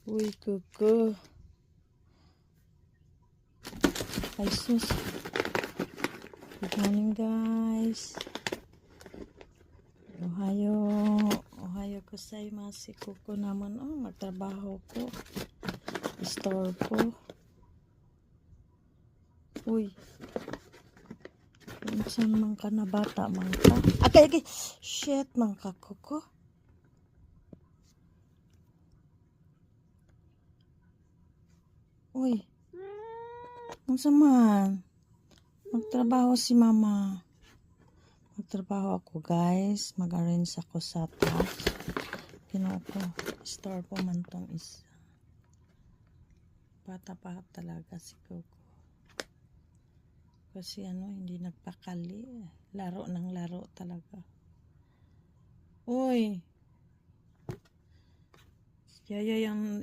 Uy, kuko. Ay, sus. Good morning, guys. Ohayo. Ohayo gozaimasu. Kuko naman. Oh, magtrabaho ko. Store po. Uy. Saan man ka na bata, man ka? Okay. Shit, man ka, kuko. Uy. Ang saman. Magtrabaho si mama. Magtrabaho ako, guys. Mag-arrange ako sa task. Kinuha ko. Store po man tong isa. Bata pa talaga si Coco. Kasi hindi nagpakali. Laro ng laro talaga. Uy! Yaya yung